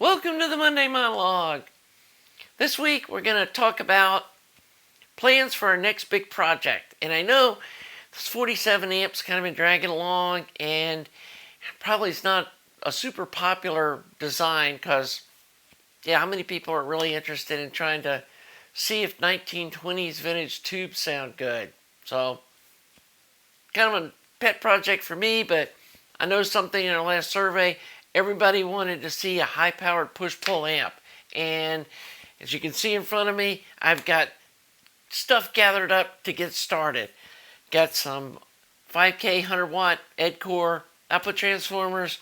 Welcome to the Monday Monologue. This week we're going to talk about plans for our next big project. And I know this 47 amps kind of been dragging along, and probably it's not a super popular design because, how many people are really interested in trying to see if 1920s vintage tubes sound good? So, kind of a pet project for me, but I know something in our last survey. Everybody wanted to see a high-powered push-pull amp. And as you can see in front of me, I've got stuff gathered up to get started. Got some 5K 100-watt EdCore output transformers.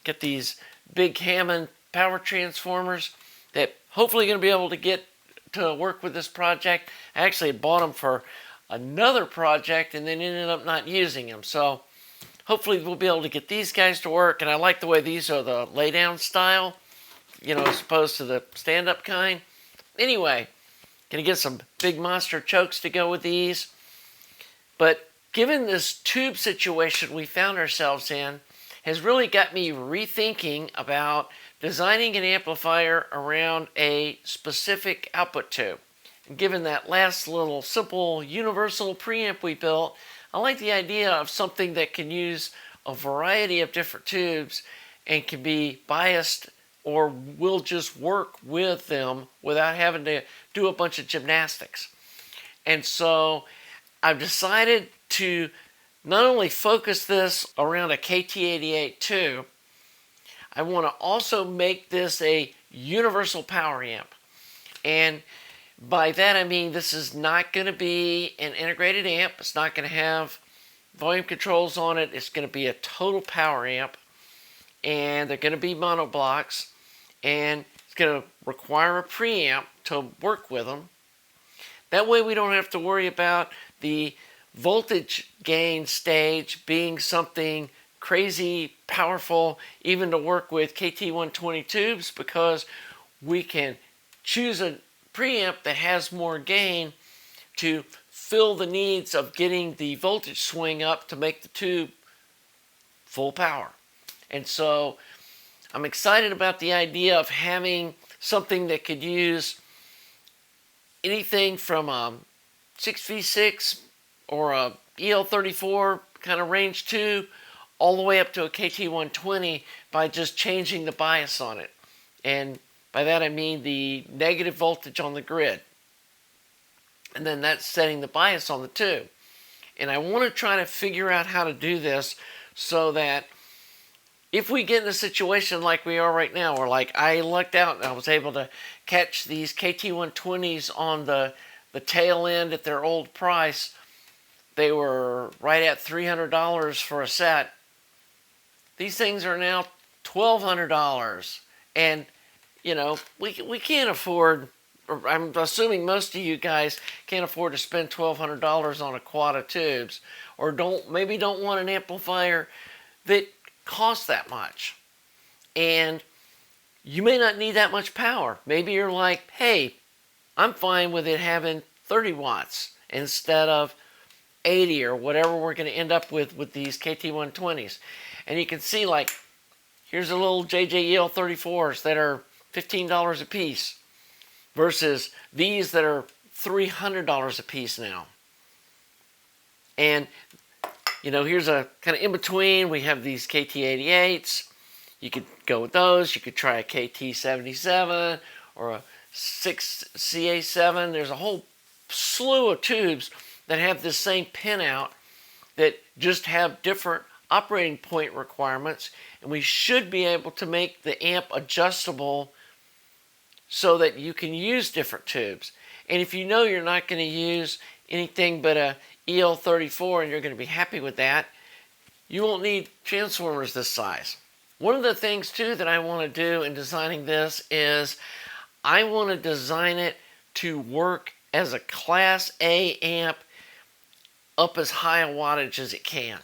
Got these big Hammond power transformers that hopefully going to be able to get to work with this project. I actually bought them for another project and then ended up not using them. So hopefully we'll be able to get these guys to work, and I like the way these are the lay-down style, as opposed to the stand-up kind. Anyway, gonna get some big monster chokes to go with these. But given this tube situation we found ourselves in, has really got me rethinking about designing an amplifier around a specific output tube. And given that last little simple universal preamp we built, I like the idea of something that can use a variety of different tubes and can be biased or will just work with them without having to do a bunch of gymnastics. And so I've decided to not only focus this around a KT88 tube, I want to also make this a universal power amp. And by that I mean this is not going to be an integrated amp. It's not going to have volume controls on it. It's going to be a total power amp. And they're going to be monoblocks. And it's going to require a preamp to work with them. That way we don't have to worry about the voltage gain stage being something crazy powerful even to work with KT120 tubes, because we can choose a preamp that has more gain to fill the needs of getting the voltage swing up to make the tube full power. And so I'm excited about the idea of having something that could use anything from a 6v6 or a EL34 kind of range tube all the way up to a KT120 by just changing the bias on it. And by that I mean the negative voltage on the grid. And then that's setting the bias on the tube. And I want to try to figure out how to do this so that if we get in a situation like we are right now, where like I lucked out and I was able to catch these KT120s on the tail end at their old price. They were right at $300 for a set. These things are now $1,200. And we can't afford, or I'm assuming most of you guys can't afford to spend $1,200 on a quad of tubes, or maybe don't want an amplifier that costs that much. And you may not need that much power. Maybe you're like, hey, I'm fine with it having 30 watts instead of 80 or whatever we're going to end up with these KT120s. And you can see, like, here's a little JJEL 34s that are $15 a piece versus these that are $300 a piece now. And here's a kind of in between. We have these KT88s. You could go with those. You could try a KT77 or a 6CA7. There's a whole slew of tubes that have this same pinout that just have different operating point requirements, and we should be able to make the amp adjustable so that you can use different tubes. And if you know you're not going to use anything but a EL34 and you're going to be happy with that, you won't need transformers this size. One of the things too that I want to do in designing this is I want to design it to work as a Class A amp up as high a wattage as it can.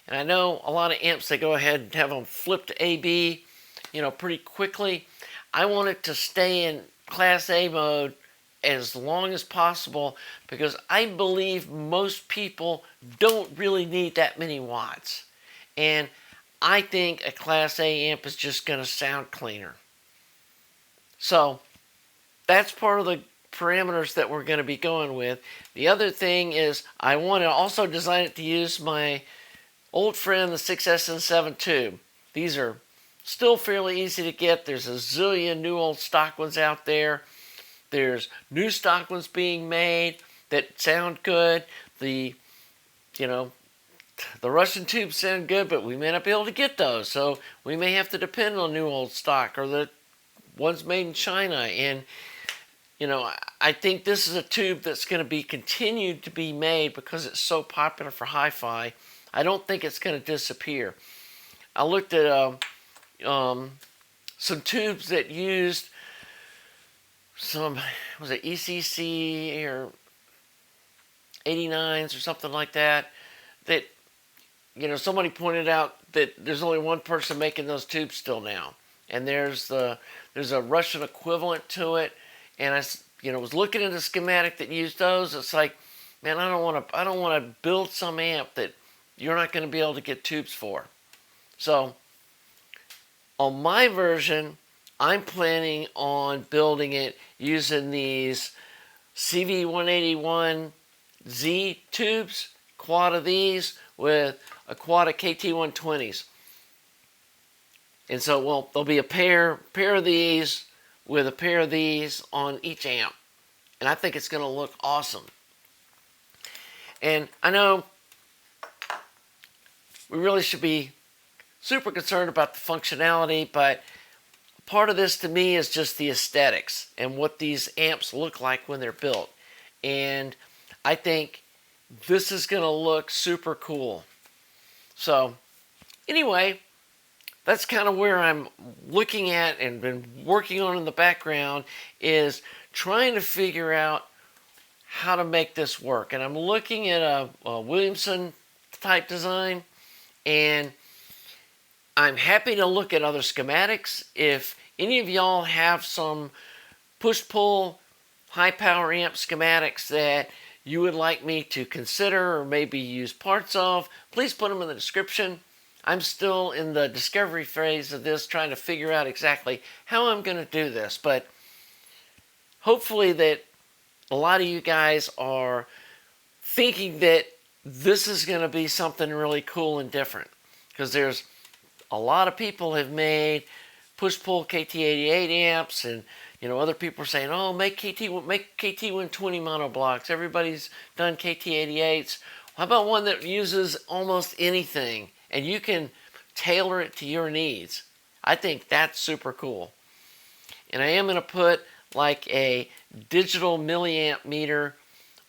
And I know a lot of amps, they go ahead and have them flip to AB, pretty quickly. I want it to stay in Class A mode as long as possible, because I believe most people don't really need that many watts. And I think a Class A amp is just going to sound cleaner. So that's part of the parameters that we're going to be going with. The other thing is I want to also design it to use my old friend the 6S and 7 tube. These are still fairly easy to get. There's a zillion new old stock ones out there. There's new stock ones being made that sound good. The Russian tubes sound good, but we may not be able to get those. So we may have to depend on new old stock or the ones made in China. And, I think this is a tube that's going to be continued to be made because it's so popular for hi-fi. I don't think it's going to disappear. I looked at some tubes that used some, was it ECC or 89s or something like that, that, somebody pointed out that there's only one person making those tubes still now. And there's a Russian equivalent to it. And I, was looking at a schematic that used those. It's like, man, I don't want to build some amp that you're not going to be able to get tubes for. So on my version, I'm planning on building it using these CV181Z tubes, quad of these with a quad of KT120s. And so, there'll be a pair of these with a pair of these on each amp. And I think it's going to look awesome. And I know we really should be super concerned about the functionality, but part of this to me is just the aesthetics and what these amps look like when they're built. And I think this is going to look super cool. So anyway, that's kind of where I'm looking at and been working on in the background, is trying to figure out how to make this work. And I'm looking at a Williamson type design, and I'm happy to look at other schematics. If any of y'all have some push-pull high-power amp schematics that you would like me to consider or maybe use parts of, please put them in the description. I'm still in the discovery phase of this, trying to figure out exactly how I'm going to do this. But hopefully that a lot of you guys are thinking that this is going to be something really cool and different. Because there's a lot of people have made push-pull KT88 amps, and other people are saying, oh, make KT120 monoblocks. Everybody's done KT88s. How about one that uses almost anything and you can tailor it to your needs? I think that's super cool. And I am going to put like a digital milliamp meter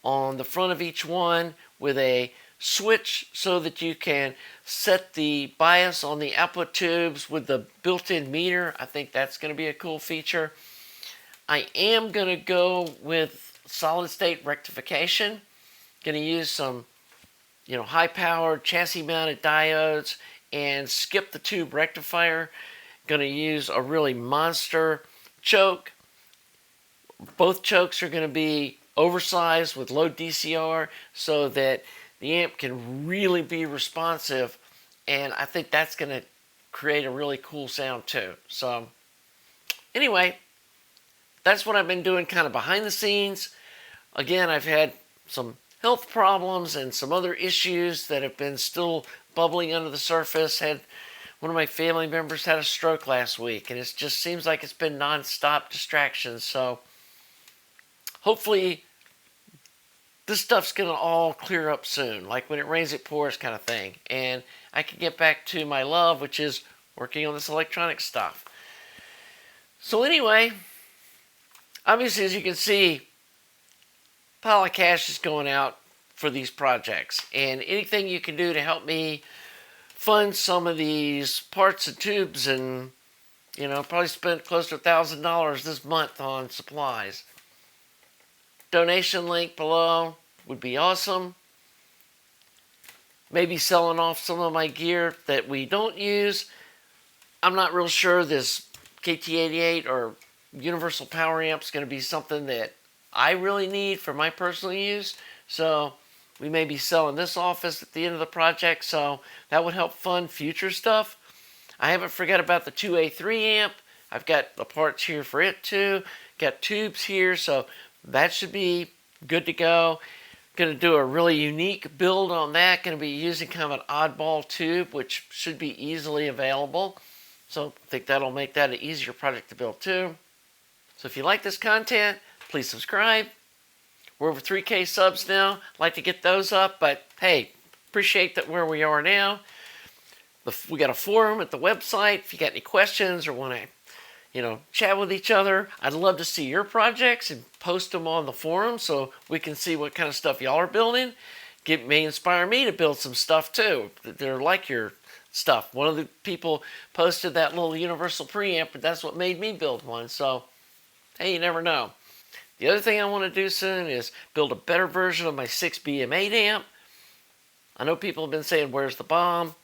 on the front of each one with a switch so that you can set the bias on the output tubes with the built-in meter. I think that's going to be a cool feature. I am going to go with solid state rectification. Going to use some high-powered chassis-mounted diodes and skip the tube rectifier. Going to use a really monster choke. Both chokes are going to be oversized with low DCR so that the amp can really be responsive, and I think that's going to create a really cool sound too. So anyway, that's what I've been doing kind of behind the scenes. Again, I've had some health problems and some other issues that have been still bubbling under the surface. Had one of my family members had a stroke last week, and it just seems like it's been non-stop distractions. So hopefully this stuff's going to all clear up soon, like when it rains it pours kind of thing. And I can get back to my love, which is working on this electronic stuff. So anyway, obviously, as you can see, a pile of cash is going out for these projects. And anything you can do to help me fund some of these parts and tubes, and probably spent close to $1,000 this month on supplies. Donation link below would be awesome. Maybe selling off some of my gear that we don't use. I'm not real sure this KT88 or universal power amp is going to be something that I really need for my personal use. So we may be selling this office at the end of the project, so that would help fund future stuff. I haven't forgot about the 2A3 amp. I've got the parts here for it too. Got tubes here, so that should be good to go. Going to do a really unique build on that. Going to be using kind of an oddball tube, which should be easily available. So I think that'll make that an easier project to build too. So if you like this content, please subscribe. We're over 3K subs now. I'd like to get those up, but hey, appreciate that where we are now. We got a forum at the website. If you got any questions or want to, chat with each other, I'd love to see your projects and post them on the forum so we can see what kind of stuff y'all are building. May inspire me to build some stuff too. They're like your stuff. One of the people posted that little universal preamp, but that's what made me build one. So, hey, you never know. The other thing I want to do soon is build a better version of my 6BM8 amp. I know people have been saying, where's the bomb?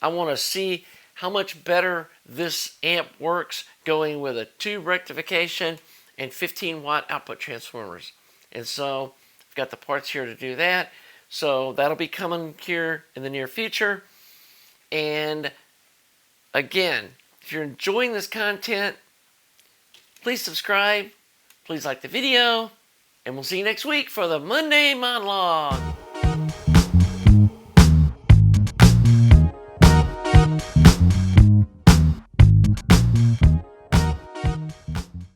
I want to see how much better this amp works going with a tube rectification and 15-watt output transformers. And so I've got the parts here to do that. So that'll be coming here in the near future. And again, if you're enjoying this content, please subscribe. Please like the video, and we'll see you next week for the Monday Monologue.